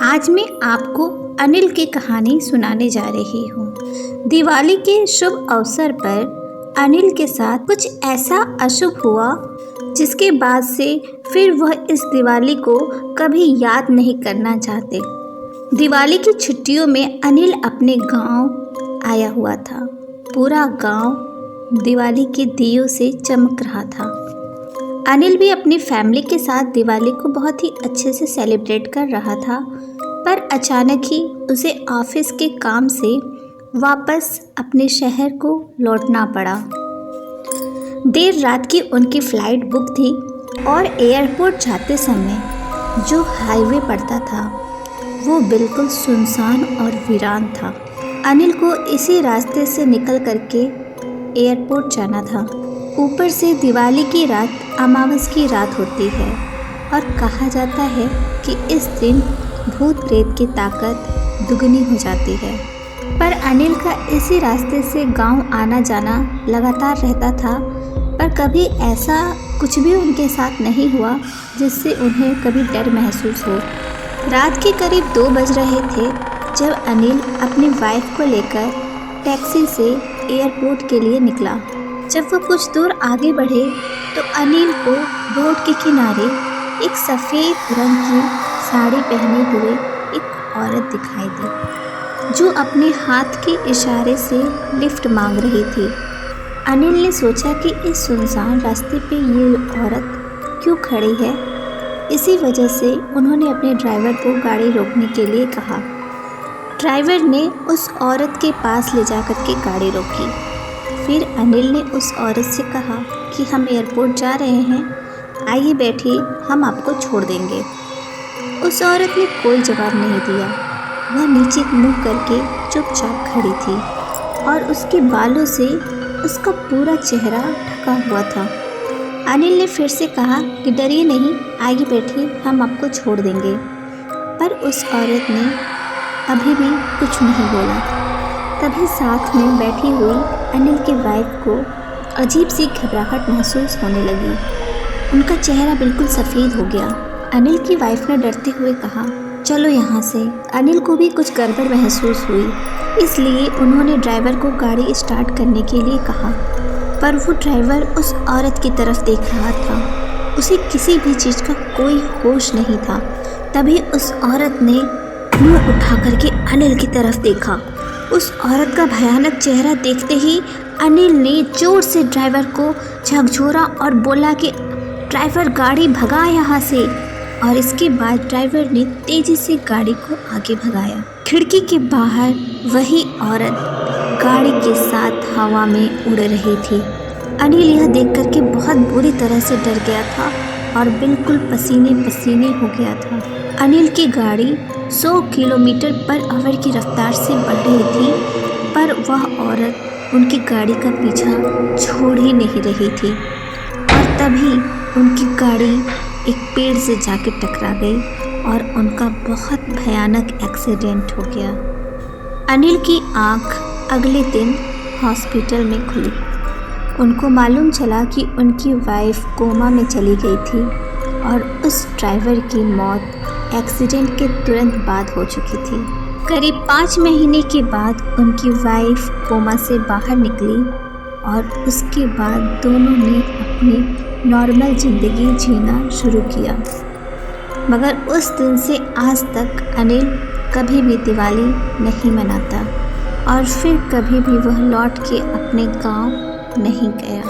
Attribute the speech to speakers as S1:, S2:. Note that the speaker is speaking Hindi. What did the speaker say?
S1: आज मैं आपको अनिल की कहानी सुनाने जा रही हूँ। दिवाली के शुभ अवसर पर अनिल के साथ कुछ ऐसा अशुभ हुआ जिसके बाद से फिर वह इस दिवाली को कभी याद नहीं करना चाहते। दिवाली की छुट्टियों में अनिल अपने गांव आया हुआ था। पूरा गांव दिवाली के दियों से चमक रहा था। अनिल भी अपनी फैमिली के साथ दिवाली को बहुत ही अच्छे से सेलिब्रेट कर रहा था, पर अचानक ही उसे ऑफिस के काम से वापस अपने शहर को लौटना पड़ा। देर रात की उनकी फ़्लाइट बुक थी और एयरपोर्ट जाते समय जो हाईवे पड़ता था वो बिल्कुल सुनसान और वीरान था। अनिल को इसी रास्ते से निकल करके एयरपोर्ट जाना था। ऊपर से दिवाली की रात अमावस की रात होती है और कहा जाता है कि इस दिन भूत प्रेत की ताकत दुगनी हो जाती है। पर अनिल का इसी रास्ते से गांव आना जाना लगातार रहता था, पर कभी ऐसा कुछ भी उनके साथ नहीं हुआ जिससे उन्हें कभी डर महसूस हो। रात के करीब 2 बज रहे थे जब अनिल अपनी वाइफ को लेकर टैक्सी से एयरपोर्ट के लिए निकला। जब वह कुछ दूर आगे बढ़े तो अनिल को रोड के किनारे एक सफ़ेद रंग की साड़ी पहने हुए एक औरत दिखाई दी जो अपने हाथ के इशारे से लिफ्ट मांग रही थी। अनिल ने सोचा कि इस सुनसान रास्ते पे ये औरत क्यों खड़ी है। इसी वजह से उन्होंने अपने ड्राइवर को गाड़ी रोकने के लिए कहा। ड्राइवर ने उस औरत के पास ले जाकर के गाड़ी रोकी। फिर अनिल ने उस औरत से कहा कि हम एयरपोर्ट जा रहे हैं, आइए बैठिए, हम आपको छोड़ देंगे। उस औरत ने कोई जवाब नहीं दिया। वह नीचे मुँह करके चुपचाप खड़ी थी और उसके बालों से उसका पूरा चेहरा ढका हुआ था। अनिल ने फिर से कहा कि डरिए नहीं, आइए बैठिए, हम आपको छोड़ देंगे। पर उस औरत ने अभी भी कुछ नहीं बोला। तभी साथ में बैठी हुई अनिल की वाइफ को अजीब सी घबराहट महसूस होने लगी। उनका चेहरा बिल्कुल सफ़ेद हो गया। अनिल की वाइफ ने डरते हुए कहा, चलो यहाँ से। अनिल को भी कुछ गड़बड़ महसूस हुई, इसलिए उन्होंने ड्राइवर को गाड़ी स्टार्ट करने के लिए कहा, पर वो ड्राइवर उस औरत की तरफ देख रहा था। उसे किसी भी चीज़ का कोई होश नहीं था। तभी उस औरत ने मुँह उठा करके अनिल की तरफ देखा। उस औरत का भयानक चेहरा देखते ही अनिल ने ज़ोर से ड्राइवर को झकझोरा और बोला कि ड्राइवर गाड़ी भगा यहाँ से। और इसके बाद ड्राइवर ने तेज़ी से गाड़ी को आगे भगाया। खिड़की के बाहर वही औरत गाड़ी के साथ हवा में उड़ रही थी। अनिल यह देख कर के बहुत बुरी तरह से डर गया था और बिल्कुल पसीने पसीने हो गया था। अनिल की गाड़ी 100 किलोमीटर पर आवर की रफ्तार से बढ़ रही थी, पर वह औरत उनकी गाड़ी का पीछा छोड़ ही नहीं रही थी। और तभी उनकी गाड़ी एक पेड़ से जाके टकरा गई और उनका बहुत भयानक एक्सीडेंट हो गया। अनिल की आँख अगले दिन हॉस्पिटल में खुली। उनको मालूम चला कि उनकी वाइफ कोमा में चली गई थी और उस ड्राइवर की मौत एक्सीडेंट के तुरंत बाद हो चुकी थी। करीब 5 महीने के बाद उनकी वाइफ कोमा से बाहर निकली और उसके बाद दोनों ने अपनी नॉर्मल ज़िंदगी जीना शुरू किया। मगर उस दिन से आज तक अनिल कभी भी दिवाली नहीं मनाता और फिर कभी भी वह लौट के अपने गांव नहीं गया।